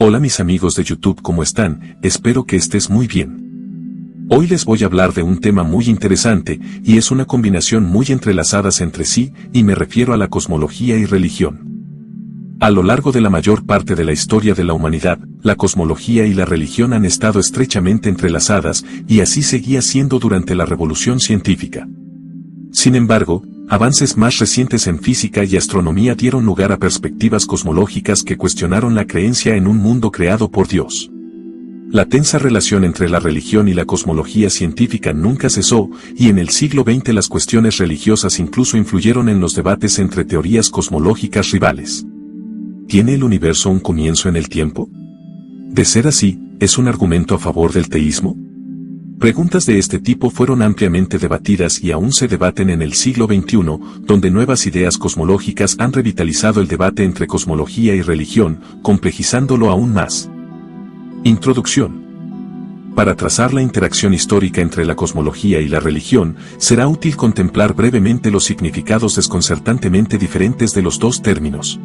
Hola mis amigos de YouTube, ¿cómo están? Espero que estés muy bien. Hoy les voy a hablar de un tema muy interesante, y es una combinación muy entrelazadas entre sí, y me refiero a la cosmología y religión. A lo largo de la mayor parte de la historia de la humanidad, la cosmología y la religión han estado estrechamente entrelazadas, y así seguía siendo durante la revolución científica. Sin embargo, avances más recientes en física y astronomía dieron lugar a perspectivas cosmológicas que cuestionaron la creencia en un mundo creado por Dios. La tensa relación entre la religión y la cosmología científica nunca cesó, y en el siglo XX las cuestiones religiosas incluso influyeron en los debates entre teorías cosmológicas rivales. ¿Tiene el universo un comienzo en el tiempo? De ser así, ¿es un argumento a favor del teísmo? Preguntas de este tipo fueron ampliamente debatidas y aún se debaten en el siglo XXI, donde nuevas ideas cosmológicas han revitalizado el debate entre cosmología y religión, complejizándolo aún más. Introducción. Para trazar la interacción histórica entre la cosmología y la religión, será útil contemplar brevemente los significados desconcertantemente diferentes de los dos términos.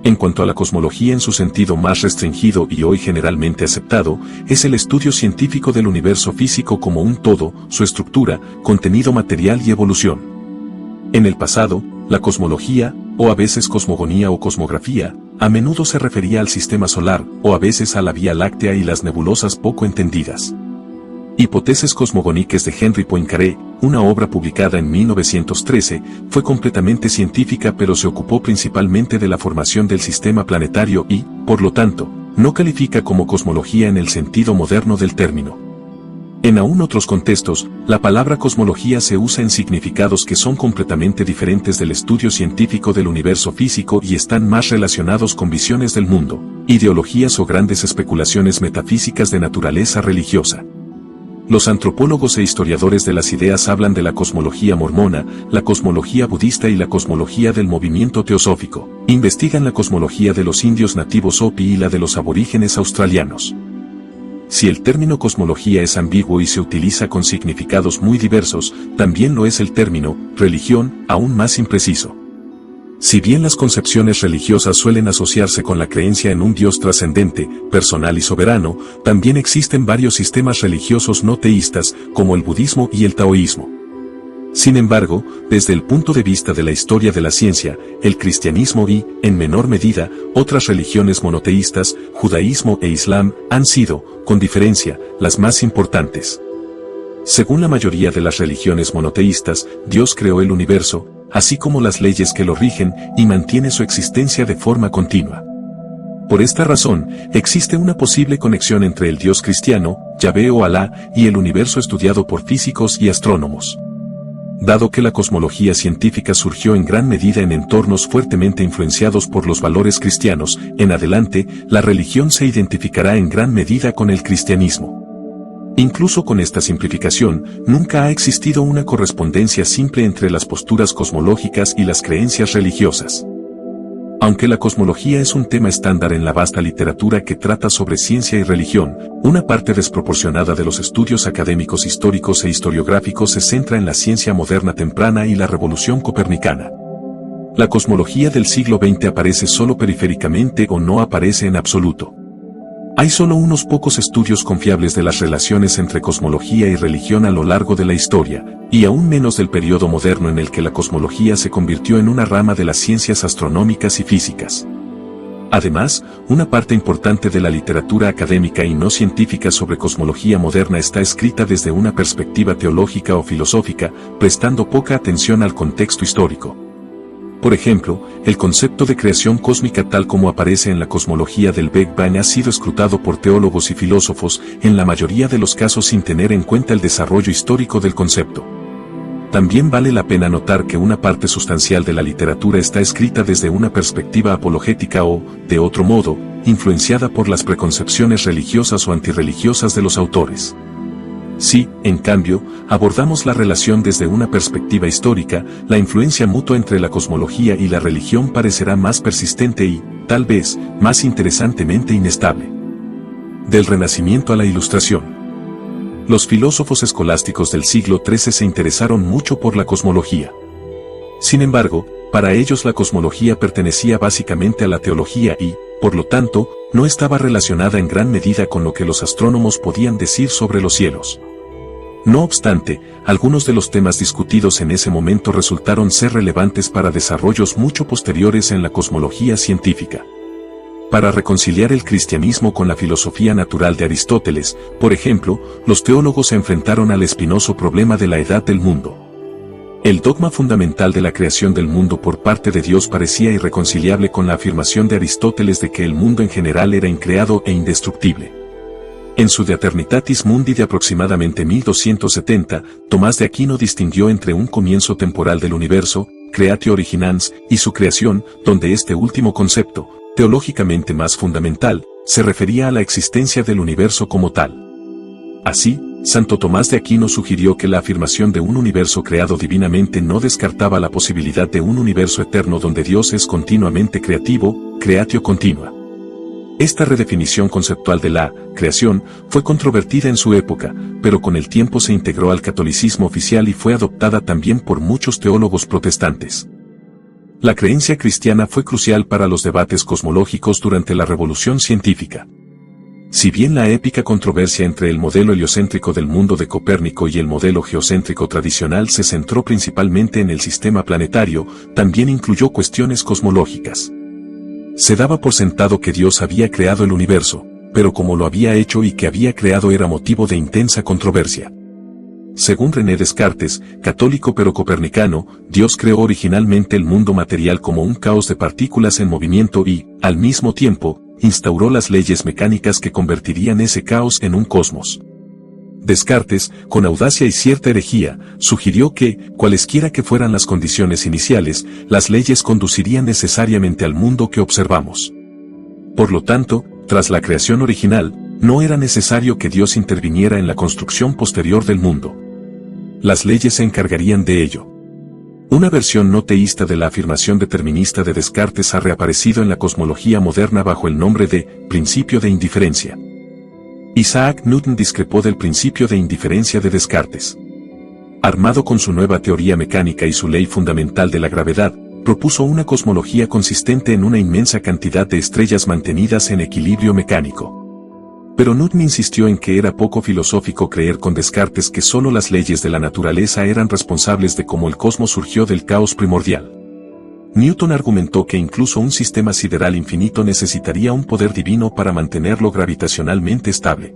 En cuanto a la cosmología en su sentido más restringido y hoy generalmente aceptado, es el estudio científico del universo físico como un todo, su estructura, contenido material y evolución. En el pasado, la cosmología, o a veces cosmogonía o cosmografía, a menudo se refería al sistema solar, o a veces a la Vía Láctea y las nebulosas poco entendidas. Hipótesis cosmogónicas de Henry Poincaré, una obra publicada en 1913, fue completamente científica pero se ocupó principalmente de la formación del sistema planetario y, por lo tanto, no califica como cosmología en el sentido moderno del término. En aún otros contextos, la palabra cosmología se usa en significados que son completamente diferentes del estudio científico del universo físico y están más relacionados con visiones del mundo, ideologías o grandes especulaciones metafísicas de naturaleza religiosa. Los antropólogos e historiadores de las ideas hablan de la cosmología mormona, la cosmología budista y la cosmología del movimiento teosófico. Investigan la cosmología de los indios nativos Hopi y la de los aborígenes australianos. Si el término cosmología es ambiguo y se utiliza con significados muy diversos, también lo es el término religión, aún más impreciso. Si bien las concepciones religiosas suelen asociarse con la creencia en un Dios trascendente, personal y soberano, también existen varios sistemas religiosos no teístas, como el budismo y el taoísmo. Sin embargo, desde el punto de vista de la historia de la ciencia, el cristianismo y, en menor medida, otras religiones monoteístas, judaísmo e islam, han sido, con diferencia, las más importantes. Según la mayoría de las religiones monoteístas, Dios creó el universo, así como las leyes que lo rigen, y mantiene su existencia de forma continua. Por esta razón, existe una posible conexión entre el Dios cristiano, Yahvé o Alá, y el universo estudiado por físicos y astrónomos. Dado que la cosmología científica surgió en gran medida en entornos fuertemente influenciados por los valores cristianos, en adelante, la religión se identificará en gran medida con el cristianismo. Incluso con esta simplificación, nunca ha existido una correspondencia simple entre las posturas cosmológicas y las creencias religiosas. Aunque la cosmología es un tema estándar en la vasta literatura que trata sobre ciencia y religión, una parte desproporcionada de los estudios académicos históricos e historiográficos se centra en la ciencia moderna temprana y la revolución copernicana. La cosmología del siglo XX aparece solo periféricamente o no aparece en absoluto. Hay solo unos pocos estudios confiables de las relaciones entre cosmología y religión a lo largo de la historia, y aún menos del periodo moderno en el que la cosmología se convirtió en una rama de las ciencias astronómicas y físicas. Además, una parte importante de la literatura académica y no científica sobre cosmología moderna está escrita desde una perspectiva teológica o filosófica, prestando poca atención al contexto histórico. Por ejemplo, el concepto de creación cósmica tal como aparece en la cosmología del Big Bang ha sido escrutado por teólogos y filósofos, en la mayoría de los casos sin tener en cuenta el desarrollo histórico del concepto. También vale la pena notar que una parte sustancial de la literatura está escrita desde una perspectiva apologética o, de otro modo, influenciada por las preconcepciones religiosas o antirreligiosas de los autores. Si, en cambio, abordamos la relación desde una perspectiva histórica, la influencia mutua entre la cosmología y la religión parecerá más persistente y, tal vez, más interesantemente inestable. Del Renacimiento a la Ilustración. Los filósofos escolásticos del siglo XIII se interesaron mucho por la cosmología. Sin embargo, para ellos la cosmología pertenecía básicamente a la teología y, por lo tanto, no estaba relacionada en gran medida con lo que los astrónomos podían decir sobre los cielos. No obstante, algunos de los temas discutidos en ese momento resultaron ser relevantes para desarrollos mucho posteriores en la cosmología científica. Para reconciliar el cristianismo con la filosofía natural de Aristóteles, por ejemplo, los teólogos se enfrentaron al espinoso problema de la edad del mundo. El dogma fundamental de la creación del mundo por parte de Dios parecía irreconciliable con la afirmación de Aristóteles de que el mundo en general era increado e indestructible. En su De Aeternitatis Mundi de aproximadamente 1270, Tomás de Aquino distinguió entre un comienzo temporal del universo, creatio originans, y su creación, donde este último concepto, teológicamente más fundamental, se refería a la existencia del universo como tal. Así, Santo Tomás de Aquino sugirió que la afirmación de un universo creado divinamente no descartaba la posibilidad de un universo eterno donde Dios es continuamente creativo, creatio continua. Esta redefinición conceptual de la creación fue controvertida en su época, pero con el tiempo se integró al catolicismo oficial y fue adoptada también por muchos teólogos protestantes. La creencia cristiana fue crucial para los debates cosmológicos durante la Revolución Científica. Si bien la épica controversia entre el modelo heliocéntrico del mundo de Copérnico y el modelo geocéntrico tradicional se centró principalmente en el sistema planetario, también incluyó cuestiones cosmológicas. Se daba por sentado que Dios había creado el universo, pero cómo lo había hecho y que había creado era motivo de intensa controversia. Según René Descartes, católico pero copernicano, Dios creó originalmente el mundo material como un caos de partículas en movimiento y, al mismo tiempo, instauró las leyes mecánicas que convertirían ese caos en un cosmos. Descartes, con audacia y cierta herejía, sugirió que, cualesquiera que fueran las condiciones iniciales, las leyes conducirían necesariamente al mundo que observamos. Por lo tanto, tras la creación original, no era necesario que Dios interviniera en la construcción posterior del mundo. Las leyes se encargarían de ello. Una versión no teísta de la afirmación determinista de Descartes ha reaparecido en la cosmología moderna bajo el nombre de principio de indiferencia. Isaac Newton discrepó del principio de indiferencia de Descartes. Armado con su nueva teoría mecánica y su ley fundamental de la gravedad, propuso una cosmología consistente en una inmensa cantidad de estrellas mantenidas en equilibrio mecánico. Pero Newton insistió en que era poco filosófico creer con Descartes que solo las leyes de la naturaleza eran responsables de cómo el cosmos surgió del caos primordial. Newton argumentó que incluso un sistema sideral infinito necesitaría un poder divino para mantenerlo gravitacionalmente estable.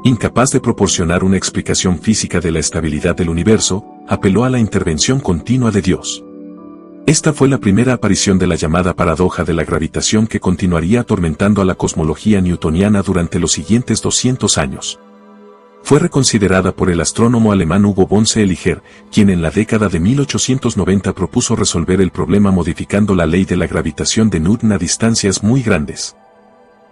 Incapaz de proporcionar una explicación física de la estabilidad del universo, apeló a la intervención continua de Dios. Esta fue la primera aparición de la llamada paradoja de la gravitación que continuaría atormentando a la cosmología newtoniana durante los siguientes 200 años. Fue reconsiderada por el astrónomo alemán Hugo von Seeliger, quien en la década de 1890 propuso resolver el problema modificando la ley de la gravitación de Newton a distancias muy grandes.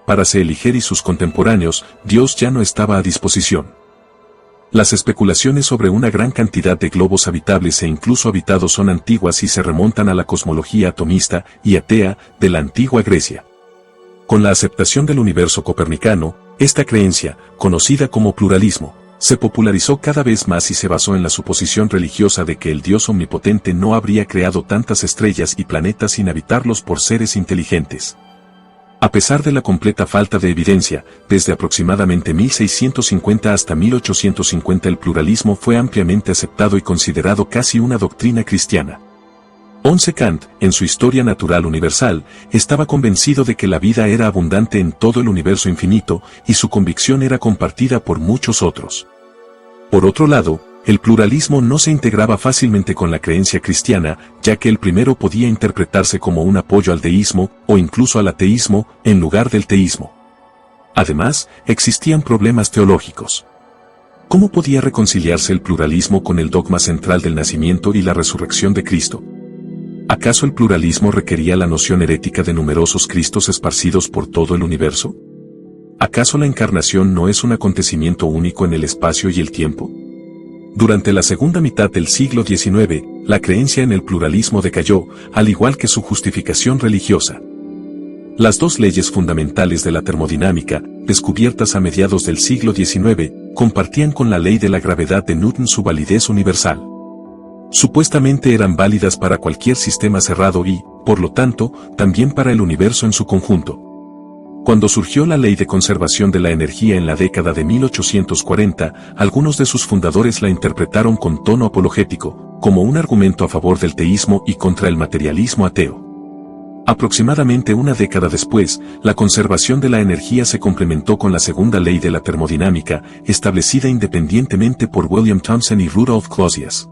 Para Seeliger y sus contemporáneos, Dios ya no estaba a disposición. Las especulaciones sobre una gran cantidad de globos habitables e incluso habitados son antiguas y se remontan a la cosmología atomista y atea de la antigua Grecia. Con la aceptación del universo copernicano, esta creencia, conocida como pluralismo, se popularizó cada vez más y se basó en la suposición religiosa de que el Dios omnipotente no habría creado tantas estrellas y planetas sin habitarlos por seres inteligentes. A pesar de la completa falta de evidencia, desde aproximadamente 1650 hasta 1850 el pluralismo fue ampliamente aceptado y considerado casi una doctrina cristiana. Kant, en su Historia Natural Universal, estaba convencido de que la vida era abundante en todo el universo infinito, y su convicción era compartida por muchos otros. Por otro lado, el pluralismo no se integraba fácilmente con la creencia cristiana, ya que el primero podía interpretarse como un apoyo al deísmo, o incluso al ateísmo, en lugar del teísmo. Además, existían problemas teológicos. ¿Cómo podía reconciliarse el pluralismo con el dogma central del nacimiento y la resurrección de Cristo? ¿Acaso el pluralismo requería la noción herética de numerosos Cristos esparcidos por todo el universo? ¿Acaso la encarnación no es un acontecimiento único en el espacio y el tiempo? Durante la segunda mitad del siglo XIX, la creencia en el pluralismo decayó, al igual que su justificación religiosa. Las dos leyes fundamentales de la termodinámica, descubiertas a mediados del siglo XIX, compartían con la ley de la gravedad de Newton su validez universal. Supuestamente eran válidas para cualquier sistema cerrado y, por lo tanto, también para el universo en su conjunto. Cuando surgió la Ley de Conservación de la Energía en la década de 1840, algunos de sus fundadores la interpretaron con tono apologético, como un argumento a favor del teísmo y contra el materialismo ateo. Aproximadamente una década después, la conservación de la energía se complementó con la segunda ley de la termodinámica, establecida independientemente por William Thomson y Rudolf Clausius.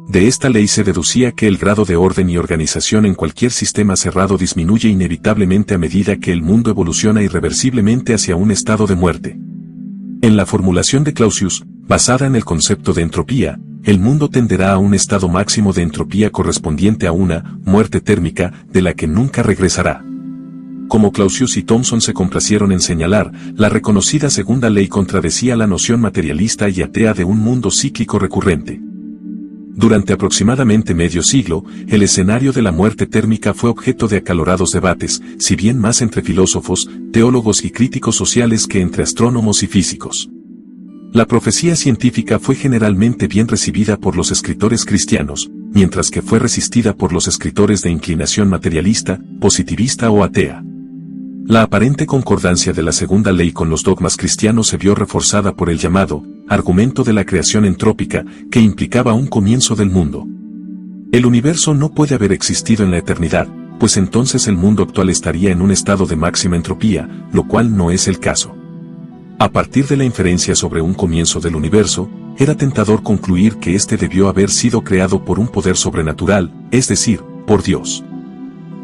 De esta ley se deducía que el grado de orden y organización en cualquier sistema cerrado disminuye inevitablemente a medida que el mundo evoluciona irreversiblemente hacia un estado de muerte. En la formulación de Clausius, basada en el concepto de entropía, el mundo tenderá a un estado máximo de entropía correspondiente a una muerte térmica de la que nunca regresará. Como Clausius y Thomson se complacieron en señalar, la reconocida segunda ley contradecía la noción materialista y atea de un mundo cíclico recurrente. Durante aproximadamente medio siglo, el escenario de la muerte térmica fue objeto de acalorados debates, si bien más entre filósofos, teólogos y críticos sociales que entre astrónomos y físicos. La profecía científica fue generalmente bien recibida por los escritores cristianos, mientras que fue resistida por los escritores de inclinación materialista, positivista o atea. La aparente concordancia de la segunda ley con los dogmas cristianos se vio reforzada por el llamado argumento de la creación entrópica, que implicaba un comienzo del mundo. El universo no puede haber existido en la eternidad, pues entonces el mundo actual estaría en un estado de máxima entropía, lo cual no es el caso. A partir de la inferencia sobre un comienzo del universo, era tentador concluir que éste debió haber sido creado por un poder sobrenatural, es decir, por Dios.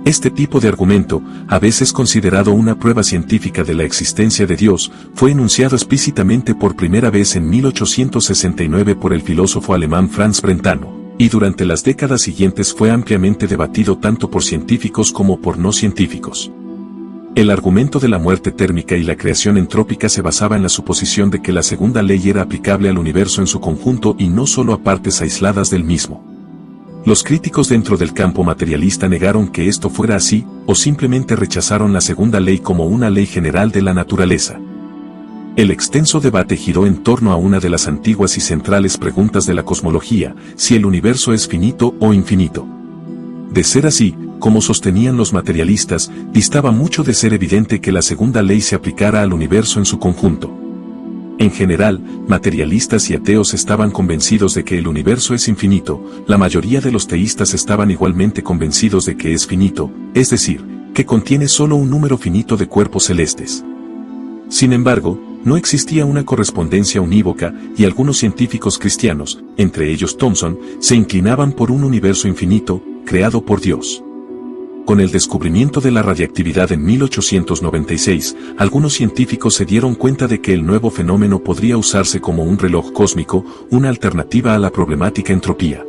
Este tipo de argumento, a veces considerado una prueba científica de la existencia de Dios, fue enunciado explícitamente por primera vez en 1869 por el filósofo alemán Franz Brentano, y durante las décadas siguientes fue ampliamente debatido tanto por científicos como por no científicos. El argumento de la muerte térmica y la creación entrópica se basaba en la suposición de que la segunda ley era aplicable al universo en su conjunto y no solo a partes aisladas del mismo. Los críticos dentro del campo materialista negaron que esto fuera así, o simplemente rechazaron la segunda ley como una ley general de la naturaleza. El extenso debate giró en torno a una de las antiguas y centrales preguntas de la cosmología, si el universo es finito o infinito. De ser así, como sostenían los materialistas, distaba mucho de ser evidente que la segunda ley se aplicara al universo en su conjunto. En general, materialistas y ateos estaban convencidos de que el universo es infinito, la mayoría de los teístas estaban igualmente convencidos de que es finito, es decir, que contiene solo un número finito de cuerpos celestes. Sin embargo, no existía una correspondencia unívoca y algunos científicos cristianos, entre ellos Thomson, se inclinaban por un universo infinito, creado por Dios. Con el descubrimiento de la radiactividad en 1896, algunos científicos se dieron cuenta de que el nuevo fenómeno podría usarse como un reloj cósmico, una alternativa a la problemática entropía.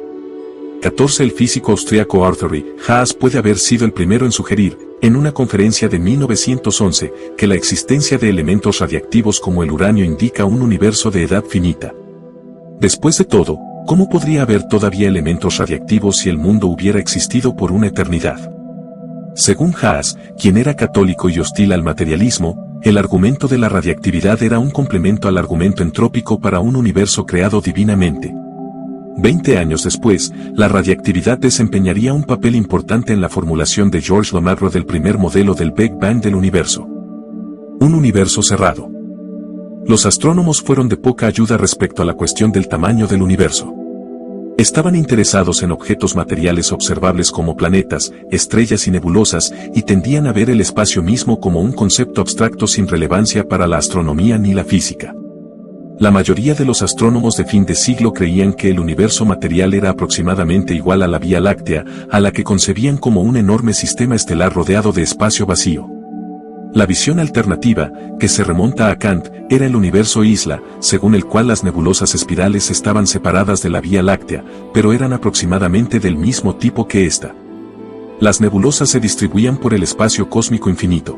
14 El físico austriaco Arthur E. Haas puede haber sido el primero en sugerir, en una conferencia de 1911, que la existencia de elementos radiactivos como el uranio indica un universo de edad finita. Después de todo, ¿cómo podría haber todavía elementos radiactivos si el mundo hubiera existido por una eternidad? Según Haas, quien era católico y hostil al materialismo, el argumento de la radiactividad era un complemento al argumento entrópico para un universo creado divinamente. 20 años después, la radiactividad desempeñaría un papel importante en la formulación de George Lemaître del primer modelo del Big Bang del universo. Un universo cerrado. Los astrónomos fueron de poca ayuda respecto a la cuestión del tamaño del universo. Estaban interesados en objetos materiales observables como planetas, estrellas y nebulosas, y tendían a ver el espacio mismo como un concepto abstracto sin relevancia para la astronomía ni la física. La mayoría de los astrónomos de fin de siglo creían que el universo material era aproximadamente igual a la Vía Láctea, a la que concebían como un enorme sistema estelar rodeado de espacio vacío. La visión alternativa, que se remonta a Kant, era el universo isla, según el cual las nebulosas espirales estaban separadas de la Vía Láctea, pero eran aproximadamente del mismo tipo que ésta. Las nebulosas se distribuían por el espacio cósmico infinito.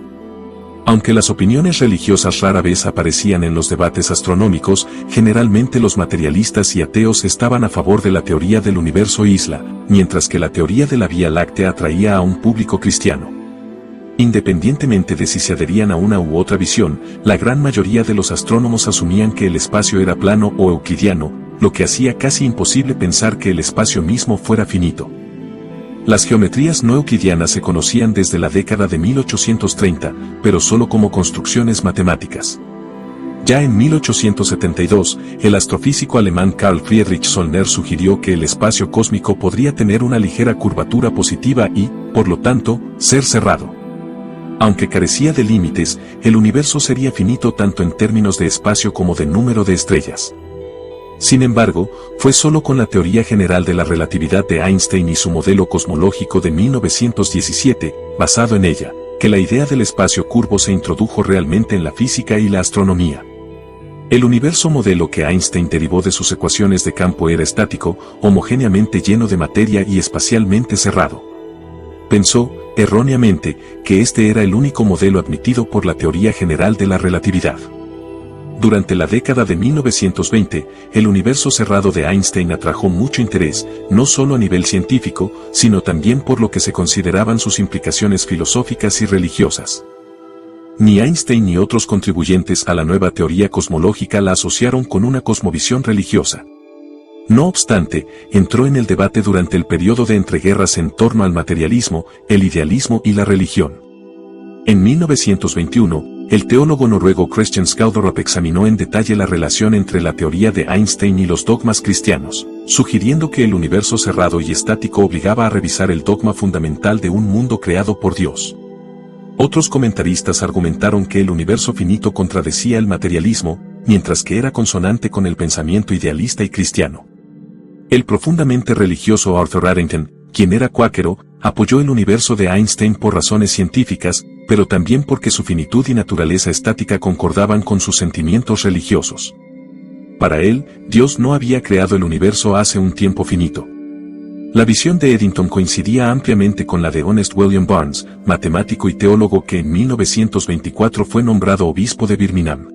Aunque las opiniones religiosas rara vez aparecían en los debates astronómicos, generalmente los materialistas y ateos estaban a favor de la teoría del universo isla, mientras que la teoría de la Vía Láctea atraía a un público cristiano. Independientemente de si se adherían a una u otra visión, la gran mayoría de los astrónomos asumían que el espacio era plano o euclidiano, lo que hacía casi imposible pensar que el espacio mismo fuera finito. Las geometrías no euclidianas se conocían desde la década de 1830, pero solo como construcciones matemáticas. Ya en 1872, el astrofísico alemán Carl Friedrich Zollner sugirió que el espacio cósmico podría tener una ligera curvatura positiva y, por lo tanto, ser cerrado. Aunque carecía de límites, el universo sería finito tanto en términos de espacio como de número de estrellas. Sin embargo, fue solo con la teoría general de la relatividad de Einstein y su modelo cosmológico de 1917, basado en ella, que la idea del espacio curvo se introdujo realmente en la física y la astronomía. El universo modelo que Einstein derivó de sus ecuaciones de campo era estático, homogéneamente lleno de materia y espacialmente cerrado. Pensó, erróneamente, que este era el único modelo admitido por la teoría general de la relatividad. Durante la década de 1920, el universo cerrado de Einstein atrajo mucho interés, no solo a nivel científico, sino también por lo que se consideraban sus implicaciones filosóficas y religiosas. Ni Einstein ni otros contribuyentes a la nueva teoría cosmológica la asociaron con una cosmovisión religiosa. No obstante, entró en el debate durante el periodo de entreguerras en torno al materialismo, el idealismo y la religión. En 1921, el teólogo noruego Christian Skjelderup examinó en detalle la relación entre la teoría de Einstein y los dogmas cristianos, sugiriendo que el universo cerrado y estático obligaba a revisar el dogma fundamental de un mundo creado por Dios. Otros comentaristas argumentaron que el universo finito contradecía el materialismo, mientras que era consonante con el pensamiento idealista y cristiano. El profundamente religioso Arthur Eddington, quien era cuáquero, apoyó el universo de Einstein por razones científicas, pero también porque su finitud y naturaleza estática concordaban con sus sentimientos religiosos. Para él, Dios no había creado el universo hace un tiempo finito. La visión de Eddington coincidía ampliamente con la de Honest William Barnes, matemático y teólogo que en 1924 fue nombrado obispo de Birmingham.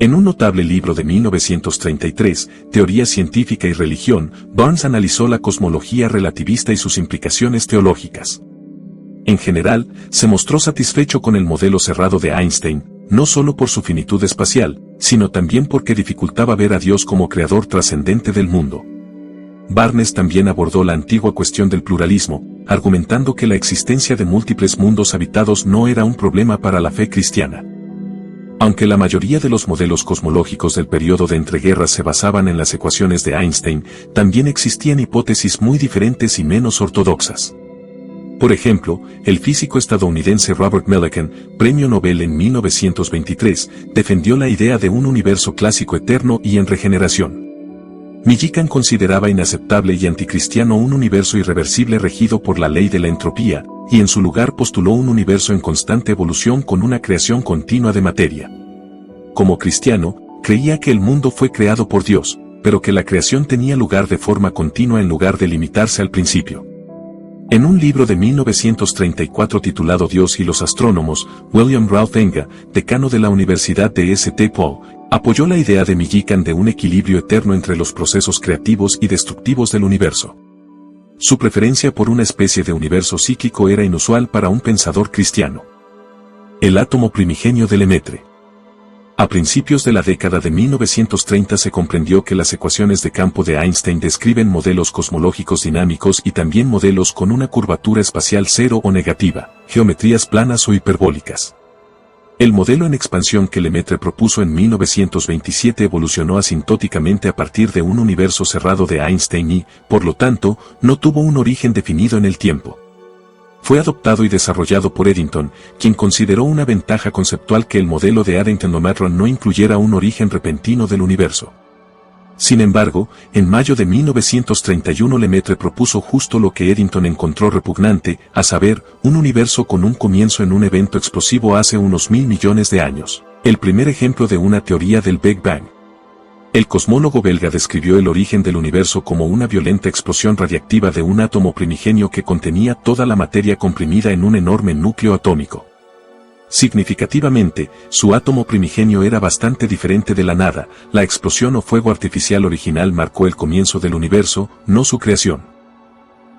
En un notable libro de 1933, Teoría científica y religión, Barnes analizó la cosmología relativista y sus implicaciones teológicas. En general, se mostró satisfecho con el modelo cerrado de Einstein, no solo por su finitud espacial, sino también porque dificultaba ver a Dios como creador trascendente del mundo. Barnes también abordó la antigua cuestión del pluralismo, argumentando que la existencia de múltiples mundos habitados no era un problema para la fe cristiana. Aunque la mayoría de los modelos cosmológicos del periodo de entreguerras se basaban en las ecuaciones de Einstein, también existían hipótesis muy diferentes y menos ortodoxas. Por ejemplo, el físico estadounidense Robert Millikan, premio Nobel en 1923, defendió la idea de un universo clásico eterno y en regeneración. Millikan consideraba inaceptable y anticristiano un universo irreversible regido por la ley de la entropía, y en su lugar postuló un universo en constante evolución con una creación continua de materia. Como cristiano, creía que el mundo fue creado por Dios, pero que la creación tenía lugar de forma continua en lugar de limitarse al principio. En un libro de 1934 titulado Dios y los astrónomos, William Ralph Enga, decano de la Universidad de St. Paul, apoyó la idea de Millikan de un equilibrio eterno entre los procesos creativos y destructivos del universo. Su preferencia por una especie de universo cíclico era inusual para un pensador cristiano. El átomo primigenio de Lemaitre. A principios de la década de 1930 se comprendió que las ecuaciones de campo de Einstein describen modelos cosmológicos dinámicos y también modelos con una curvatura espacial cero o negativa, geometrías planas o hiperbólicas. El modelo en expansión que Lemaitre propuso en 1927 evolucionó asintóticamente a partir de un universo cerrado de Einstein y, por lo tanto, no tuvo un origen definido en el tiempo. Fue adoptado y desarrollado por Eddington, quien consideró una ventaja conceptual que el modelo de Eddington-Lemaitre no incluyera un origen repentino del universo. Sin embargo, en mayo de 1931 Lemaitre propuso justo lo que Eddington encontró repugnante, a saber, un universo con un comienzo en un evento explosivo hace unos 1000 millones de años, el primer ejemplo de una teoría del Big Bang. El cosmólogo belga describió el origen del universo como una violenta explosión radiactiva de un átomo primigenio que contenía toda la materia comprimida en un enorme núcleo atómico. Significativamente, su átomo primigenio era bastante diferente de la nada, la explosión o fuego artificial original marcó el comienzo del universo, no su creación.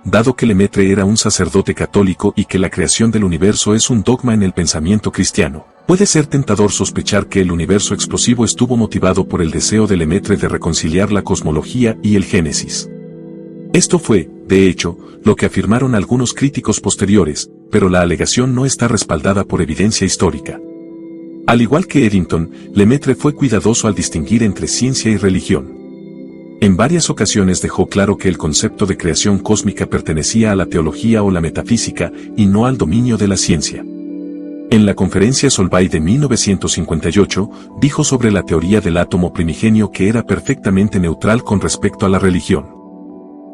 Dado que Lemaitre era un sacerdote católico y que la creación del universo es un dogma en el pensamiento cristiano, puede ser tentador sospechar que el universo explosivo estuvo motivado por el deseo de Lemaitre de reconciliar la cosmología y el Génesis. Esto fue, de hecho, lo que afirmaron algunos críticos posteriores, pero la alegación no está respaldada por evidencia histórica. Al igual que Eddington, Lemaitre fue cuidadoso al distinguir entre ciencia y religión. En varias ocasiones dejó claro que el concepto de creación cósmica pertenecía a la teología o la metafísica, y no al dominio de la ciencia. En la conferencia Solvay de 1958, dijo sobre la teoría del átomo primigenio que era perfectamente neutral con respecto a la religión.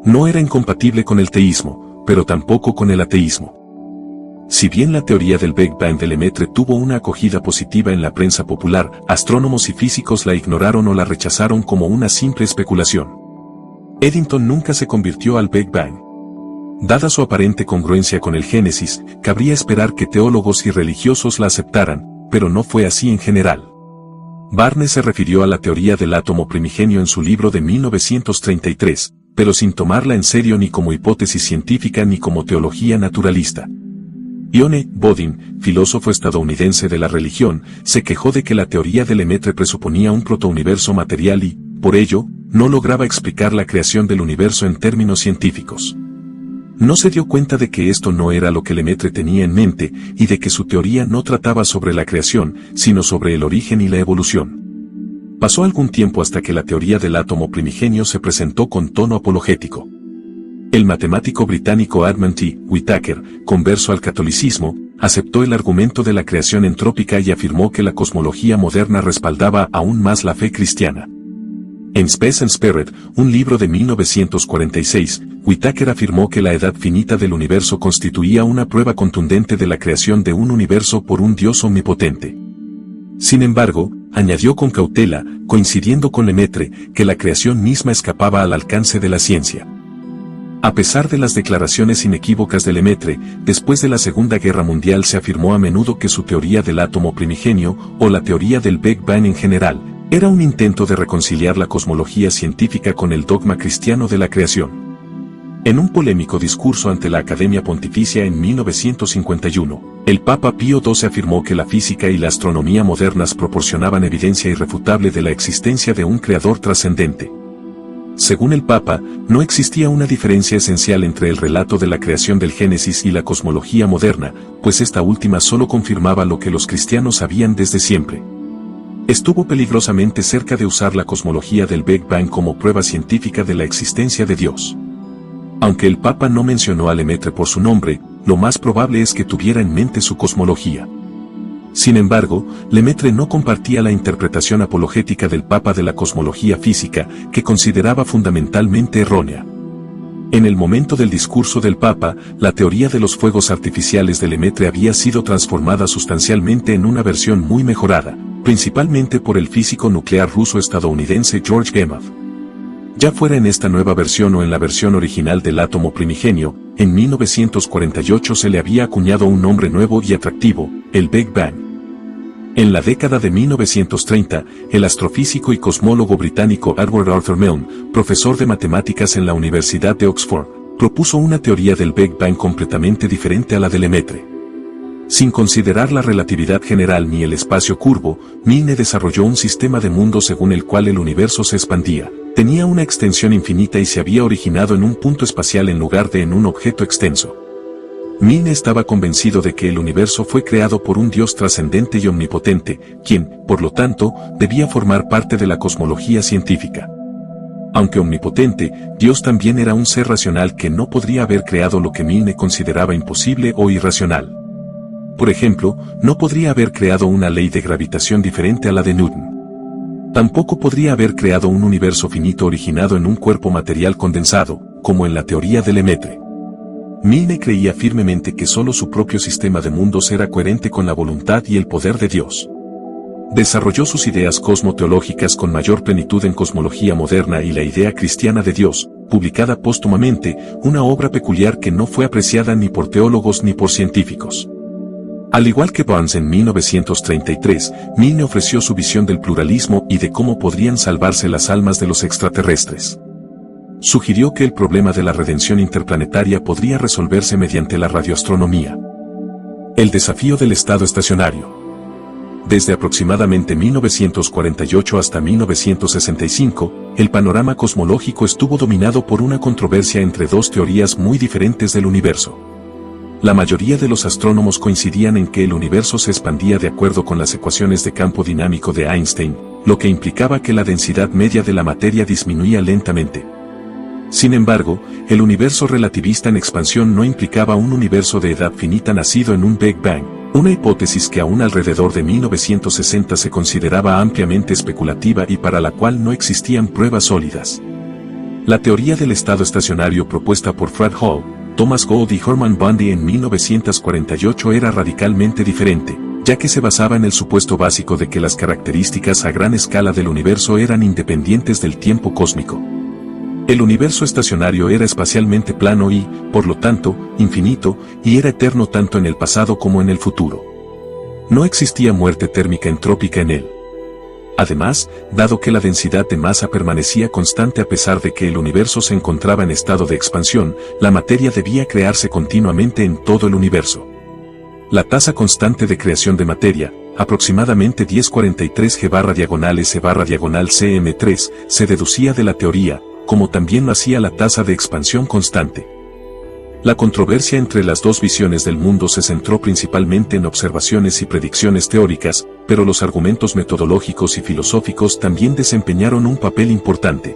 No era incompatible con el teísmo, pero tampoco con el ateísmo. Si bien la teoría del Big Bang de Lemaitre tuvo una acogida positiva en la prensa popular, astrónomos y físicos la ignoraron o la rechazaron como una simple especulación. Eddington nunca se convirtió al Big Bang. Dada su aparente congruencia con el Génesis, cabría esperar que teólogos y religiosos la aceptaran, pero no fue así en general. Barnes se refirió a la teoría del átomo primigenio en su libro de 1933, pero sin tomarla en serio ni como hipótesis científica ni como teología naturalista. Ione Bodin, filósofo estadounidense de la religión, se quejó de que la teoría de Lemaitre presuponía un protouniverso material y, por ello, no lograba explicar la creación del universo en términos científicos. No se dio cuenta de que esto no era lo que Lemaitre tenía en mente y de que su teoría no trataba sobre la creación, sino sobre el origen y la evolución. Pasó algún tiempo hasta que la teoría del átomo primigenio se presentó con tono apologético. El matemático británico Edmund T. Whittaker, converso al catolicismo, aceptó el argumento de la creación entrópica y afirmó que la cosmología moderna respaldaba aún más la fe cristiana. En Space and Spirit, un libro de 1946, Whittaker afirmó que la edad finita del universo constituía una prueba contundente de la creación de un universo por un Dios omnipotente. Sin embargo, añadió con cautela, coincidiendo con Lemaitre, que la creación misma escapaba al alcance de la ciencia. A pesar de las declaraciones inequívocas de Lemaitre, después de la Segunda Guerra Mundial se afirmó a menudo que su teoría del átomo primigenio, o la teoría del Big Bang en general, era un intento de reconciliar la cosmología científica con el dogma cristiano de la creación. En un polémico discurso ante la Academia Pontificia en 1951, el Papa Pío XII afirmó que la física y la astronomía modernas proporcionaban evidencia irrefutable de la existencia de un creador trascendente. Según el Papa, no existía una diferencia esencial entre el relato de la creación del Génesis y la cosmología moderna, pues esta última solo confirmaba lo que los cristianos sabían desde siempre. Estuvo peligrosamente cerca de usar la cosmología del Big Bang como prueba científica de la existencia de Dios. Aunque el Papa no mencionó a Lemaitre por su nombre, lo más probable es que tuviera en mente su cosmología. Sin embargo, Lemaitre no compartía la interpretación apologética del Papa de la cosmología física, que consideraba fundamentalmente errónea. En el momento del discurso del Papa, la teoría de los fuegos artificiales de Lemaitre había sido transformada sustancialmente en una versión muy mejorada, principalmente por el físico nuclear ruso-estadounidense George Gamow. Ya fuera en esta nueva versión o en la versión original del átomo primigenio, en 1948 se le había acuñado un nombre nuevo y atractivo, el Big Bang. En la década de 1930, el astrofísico y cosmólogo británico Edward Arthur Milne, profesor de matemáticas en la Universidad de Oxford, propuso una teoría del Big Bang completamente diferente a la de Lemaitre. Sin considerar la relatividad general ni el espacio curvo, Milne desarrolló un sistema de mundos según el cual el universo se expandía, tenía una extensión infinita y se había originado en un punto espacial en lugar de en un objeto extenso. Milne estaba convencido de que el universo fue creado por un Dios trascendente y omnipotente, quien, por lo tanto, debía formar parte de la cosmología científica. Aunque omnipotente, Dios también era un ser racional que no podría haber creado lo que Milne consideraba imposible o irracional. Por ejemplo, no podría haber creado una ley de gravitación diferente a la de Newton. Tampoco podría haber creado un universo finito originado en un cuerpo material condensado, como en la teoría de Lemaitre. Milne creía firmemente que solo su propio sistema de mundos era coherente con la voluntad y el poder de Dios. Desarrolló sus ideas cosmoteológicas con mayor plenitud en Cosmología Moderna y la Idea Cristiana de Dios, publicada póstumamente, una obra peculiar que no fue apreciada ni por teólogos ni por científicos. Al igual que Barnes en 1933, Milne ofreció su visión del pluralismo y de cómo podrían salvarse las almas de los extraterrestres. Sugirió que el problema de la redención interplanetaria podría resolverse mediante la radioastronomía. El desafío del estado estacionario. Desde aproximadamente 1948 hasta 1965, el panorama cosmológico estuvo dominado por una controversia entre dos teorías muy diferentes del universo. La mayoría de los astrónomos coincidían en que el universo se expandía de acuerdo con las ecuaciones de campo dinámico de Einstein, lo que implicaba que la densidad media de la materia disminuía lentamente. Sin embargo, el universo relativista en expansión no implicaba un universo de edad finita nacido en un Big Bang, una hipótesis que aún alrededor de 1960 se consideraba ampliamente especulativa y para la cual no existían pruebas sólidas. La teoría del estado estacionario propuesta por Fred Hall, Thomas Gold y Hermann Bundy en 1948 era radicalmente diferente, ya que se basaba en el supuesto básico de que las características a gran escala del universo eran independientes del tiempo cósmico. El universo estacionario era espacialmente plano y, por lo tanto, infinito, y era eterno tanto en el pasado como en el futuro. No existía muerte térmica entrópica en él. Además, dado que la densidad de masa permanecía constante a pesar de que el universo se encontraba en estado de expansión, la materia debía crearse continuamente en todo el universo. La tasa constante de creación de materia, aproximadamente 1043 G//cm3, se deducía de la teoría, como también lo hacía la tasa de expansión constante. La controversia entre las dos visiones del mundo se centró principalmente en observaciones y predicciones teóricas, pero los argumentos metodológicos y filosóficos también desempeñaron un papel importante.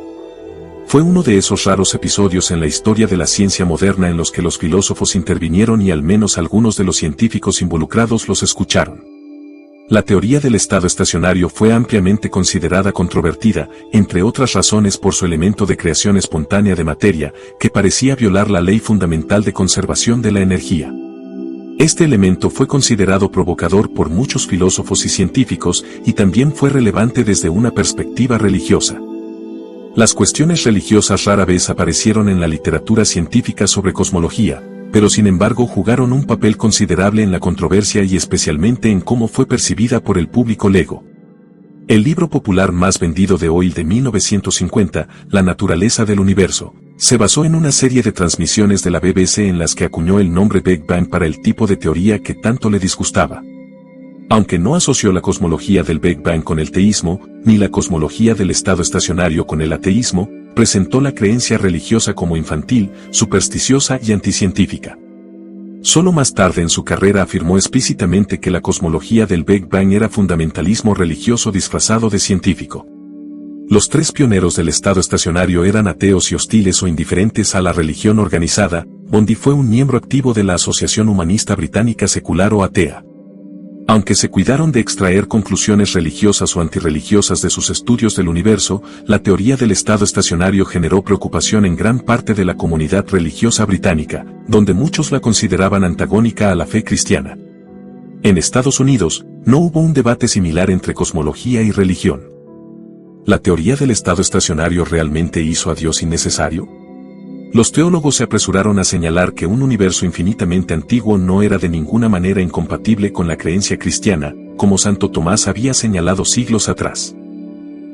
Fue uno de esos raros episodios en la historia de la ciencia moderna en los que los filósofos intervinieron y al menos algunos de los científicos involucrados los escucharon. La teoría del estado estacionario fue ampliamente considerada controvertida, entre otras razones por su elemento de creación espontánea de materia, que parecía violar la ley fundamental de conservación de la energía. Este elemento fue considerado provocador por muchos filósofos y científicos, y también fue relevante desde una perspectiva religiosa. Las cuestiones religiosas rara vez aparecieron en la literatura científica sobre cosmología, pero sin embargo jugaron un papel considerable en la controversia y especialmente en cómo fue percibida por el público lego. El libro popular más vendido de Hoyle de 1950, La naturaleza del universo, se basó en una serie de transmisiones de la BBC en las que acuñó el nombre Big Bang para el tipo de teoría que tanto le disgustaba. Aunque no asoció la cosmología del Big Bang con el teísmo, ni la cosmología del estado estacionario con el ateísmo, presentó la creencia religiosa como infantil, supersticiosa y anticientífica. Solo más tarde en su carrera afirmó explícitamente que la cosmología del Big Bang era fundamentalismo religioso disfrazado de científico. Los tres pioneros del estado estacionario eran ateos y hostiles o indiferentes a la religión organizada. Bundy fue un miembro activo de la Asociación Humanista Británica Secular o Atea. Aunque se cuidaron de extraer conclusiones religiosas o antirreligiosas de sus estudios del universo, la teoría del estado estacionario generó preocupación en gran parte de la comunidad religiosa británica, donde muchos la consideraban antagónica a la fe cristiana. En Estados Unidos, no hubo un debate similar entre cosmología y religión. ¿La teoría del estado estacionario realmente hizo a Dios innecesario? Los teólogos se apresuraron a señalar que un universo infinitamente antiguo no era de ninguna manera incompatible con la creencia cristiana, como Santo Tomás había señalado siglos atrás.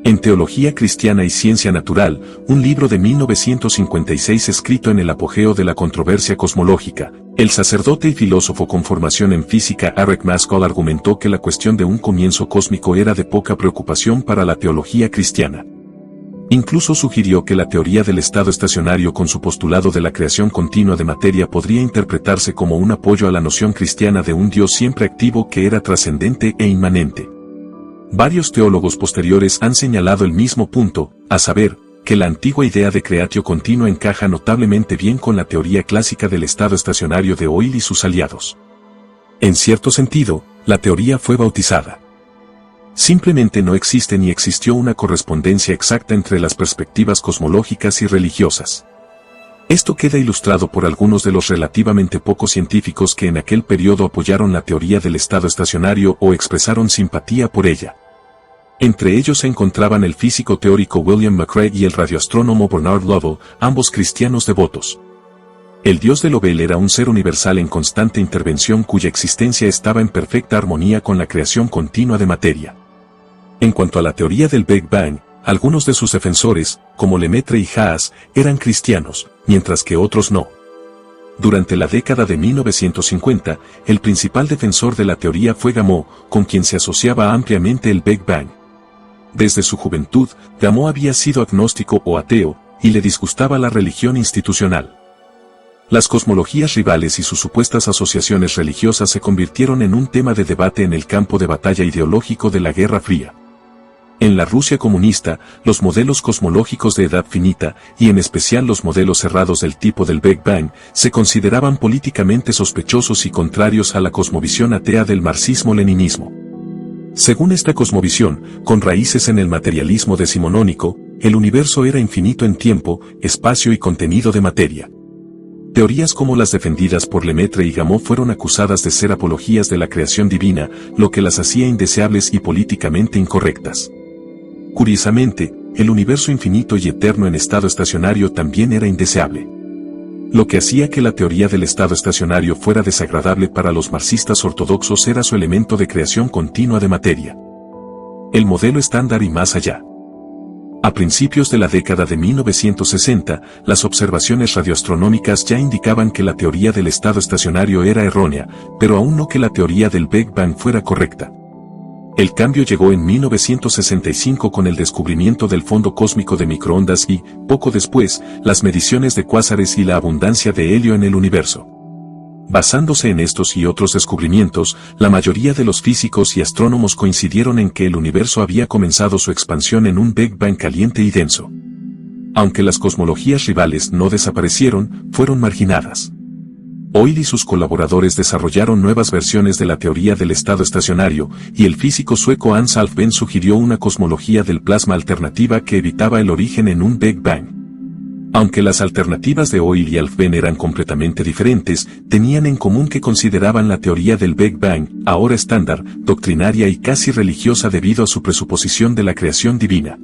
En Teología Cristiana y Ciencia Natural, un libro de 1956 escrito en el apogeo de la controversia cosmológica, el sacerdote y filósofo con formación en física Eric Maskell argumentó que la cuestión de un comienzo cósmico era de poca preocupación para la teología cristiana. Incluso sugirió que la teoría del estado estacionario con su postulado de la creación continua de materia podría interpretarse como un apoyo a la noción cristiana de un Dios siempre activo que era trascendente e inmanente. Varios teólogos posteriores han señalado el mismo punto, a saber, que la antigua idea de creatio continua encaja notablemente bien con la teoría clásica del estado estacionario de Hoyle y sus aliados. En cierto sentido, la teoría fue bautizada. Simplemente no existe ni existió una correspondencia exacta entre las perspectivas cosmológicas y religiosas. Esto queda ilustrado por algunos de los relativamente pocos científicos que en aquel periodo apoyaron la teoría del estado estacionario o expresaron simpatía por ella. Entre ellos se encontraban el físico teórico William McCrea y el radioastrónomo Bernard Lovell, ambos cristianos devotos. El Dios de Lovell era un ser universal en constante intervención cuya existencia estaba en perfecta armonía con la creación continua de materia. En cuanto a la teoría del Big Bang, algunos de sus defensores, como Lemaitre y Haas, eran cristianos, mientras que otros no. durante la década de 1950, el principal defensor de la teoría fue Gamow, con quien se asociaba ampliamente el Big Bang. Desde su juventud, Gamow había sido agnóstico o ateo, y le disgustaba la religión institucional. Las cosmologías rivales y sus supuestas asociaciones religiosas se convirtieron en un tema de debate en el campo de batalla ideológico de la Guerra Fría. En la Rusia comunista, los modelos cosmológicos de edad finita, y en especial los modelos cerrados del tipo del Big Bang, se consideraban políticamente sospechosos y contrarios a la cosmovisión atea del marxismo-leninismo. Según esta cosmovisión, con raíces en el materialismo decimonónico, el universo era infinito en tiempo, espacio y contenido de materia. Teorías como las defendidas por Lemaitre y Gamow fueron acusadas de ser apologías de la creación divina, lo que las hacía indeseables y políticamente incorrectas. Curiosamente, el universo infinito y eterno en estado estacionario también era indeseable. Lo que hacía que la teoría del estado estacionario fuera desagradable para los marxistas ortodoxos era su elemento de creación continua de materia. El modelo estándar y más allá. A principios de la década de 1960, las observaciones radioastronómicas ya indicaban que la teoría del estado estacionario era errónea, pero aún no que la teoría del Big Bang fuera correcta. El cambio llegó en 1965 con el descubrimiento del fondo cósmico de microondas y, poco después, las mediciones de cuásares y la abundancia de helio en el universo. Basándose en estos y otros descubrimientos, la mayoría de los físicos y astrónomos coincidieron en que el universo había comenzado su expansión en un Big Bang caliente y denso. Aunque las cosmologías rivales no desaparecieron, fueron marginadas. Hoyle y sus colaboradores desarrollaron nuevas versiones de la teoría del estado estacionario, y el físico sueco Hans Alfvén sugirió una cosmología del plasma alternativa que evitaba el origen en un Big Bang. Aunque las alternativas de Hoyle y Alfvén eran completamente diferentes, tenían en común que consideraban la teoría del Big Bang, ahora estándar, doctrinaria y casi religiosa debido a su presuposición de la creación divina.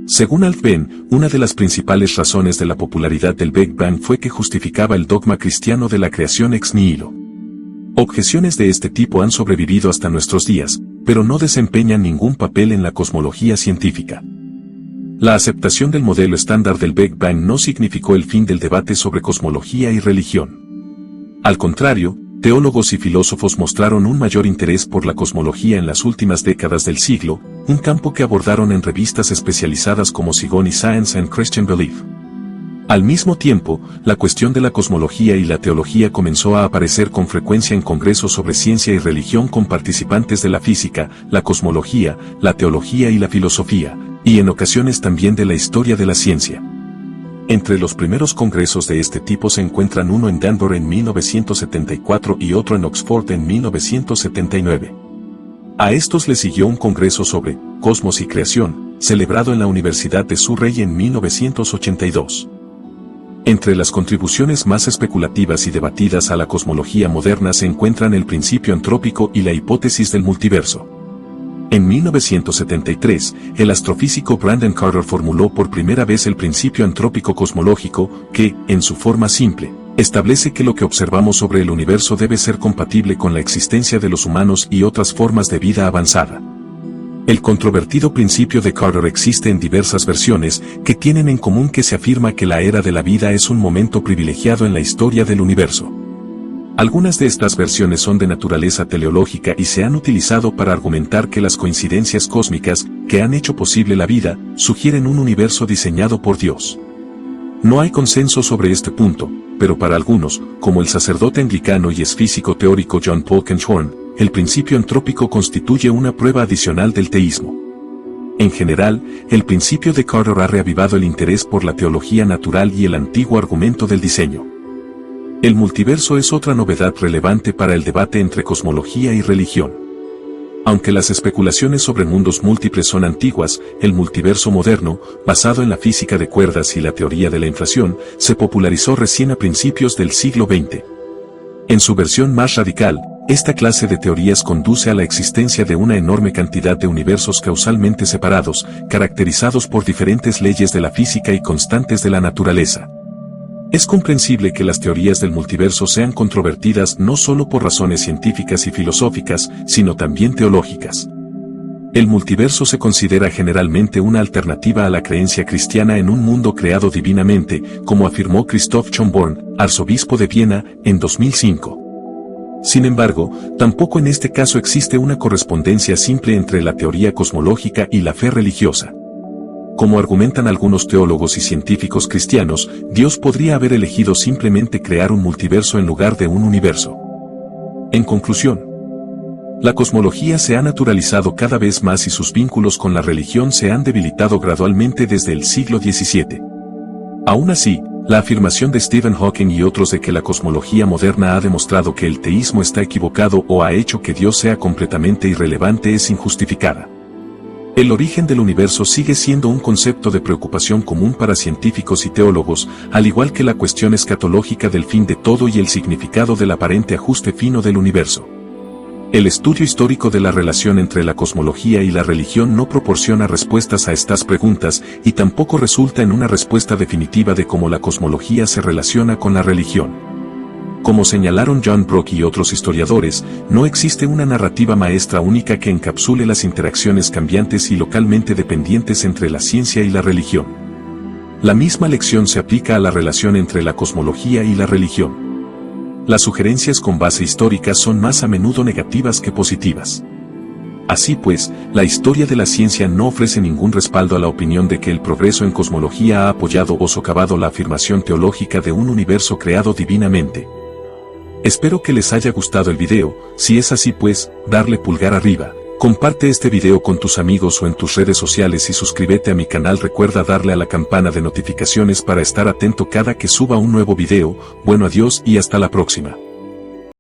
Según Alfvén, una de las principales razones de la popularidad del Big Bang fue que justificaba el dogma cristiano de la creación ex nihilo. Objeciones de este tipo han sobrevivido hasta nuestros días, pero no desempeñan ningún papel en la cosmología científica. La aceptación del modelo estándar del Big Bang no significó el fin del debate sobre cosmología y religión. Al contrario, teólogos y filósofos mostraron un mayor interés por la cosmología en las últimas décadas del siglo, un campo que abordaron en revistas especializadas como Sigoni Science and Christian Belief. Al mismo tiempo, la cuestión de la cosmología y la teología comenzó a aparecer con frecuencia en congresos sobre ciencia y religión con participantes de la física, la cosmología, la teología y la filosofía, y en ocasiones también de la historia de la ciencia. Entre los primeros congresos de este tipo se encuentran uno en Denver en 1974 y otro en Oxford en 1979. A estos le siguió un congreso sobre Cosmos y Creación, celebrado en la Universidad de Surrey en 1982. Entre las contribuciones más especulativas y debatidas a la cosmología moderna se encuentran el principio antrópico y la hipótesis del multiverso. En 1973, el astrofísico Brandon Carter formuló por primera vez el principio antrópico cosmológico, que, en su forma simple, establece que lo que observamos sobre el universo debe ser compatible con la existencia de los humanos y otras formas de vida avanzada. El controvertido principio de Carter existe en diversas versiones, que tienen en común que se afirma que la era de la vida es un momento privilegiado en la historia del universo. Algunas de estas versiones son de naturaleza teleológica y se han utilizado para argumentar que las coincidencias cósmicas, que han hecho posible la vida, sugieren un universo diseñado por Dios. No hay consenso sobre este punto, pero para algunos, como el sacerdote anglicano y físico teórico John Polkinghorne, el principio antrópico constituye una prueba adicional del teísmo. En general, el principio de Carter ha reavivado el interés por la teología natural y el antiguo argumento del diseño. El multiverso es otra novedad relevante para el debate entre cosmología y religión. Aunque las especulaciones sobre mundos múltiples son antiguas, el multiverso moderno, basado en la física de cuerdas y la teoría de la inflación, se popularizó recién a principios del siglo XX. En su versión más radical, esta clase de teorías conduce a la existencia de una enorme cantidad de universos causalmente separados, caracterizados por diferentes leyes de la física y constantes de la naturaleza. Es comprensible que las teorías del multiverso sean controvertidas no solo por razones científicas y filosóficas, sino también teológicas. El multiverso se considera generalmente una alternativa a la creencia cristiana en un mundo creado divinamente, como afirmó Christoph Schönborn, arzobispo de Viena, en 2005. Sin embargo, tampoco en este caso existe una correspondencia simple entre la teoría cosmológica y la fe religiosa. Como argumentan algunos teólogos y científicos cristianos, Dios podría haber elegido simplemente crear un multiverso en lugar de un universo. En conclusión, la cosmología se ha naturalizado cada vez más y sus vínculos con la religión se han debilitado gradualmente desde el siglo XVII. Aún así, la afirmación de Stephen Hawking y otros de que la cosmología moderna ha demostrado que el teísmo está equivocado o ha hecho que Dios sea completamente irrelevante es injustificada. El origen del universo sigue siendo un concepto de preocupación común para científicos y teólogos, al igual que la cuestión escatológica del fin de todo y el significado del aparente ajuste fino del universo. El estudio histórico de la relación entre la cosmología y la religión no proporciona respuestas a estas preguntas y tampoco resulta en una respuesta definitiva de cómo la cosmología se relaciona con la religión. Como señalaron John Brock y otros historiadores, no existe una narrativa maestra única que encapsule las interacciones cambiantes y localmente dependientes entre la ciencia y la religión. La misma lección se aplica a la relación entre la cosmología y la religión. Las sugerencias con base histórica son más a menudo negativas que positivas. Así pues, la historia de la ciencia no ofrece ningún respaldo a la opinión de que el progreso en cosmología ha apoyado o socavado la afirmación teológica de un universo creado divinamente. Espero que les haya gustado el video, si es así pues, darle pulgar arriba. Comparte este video con tus amigos o en tus redes sociales y suscríbete a mi canal. Recuerda darle a la campana de notificaciones para estar atento cada que suba un nuevo video. Bueno, adiós y hasta la próxima.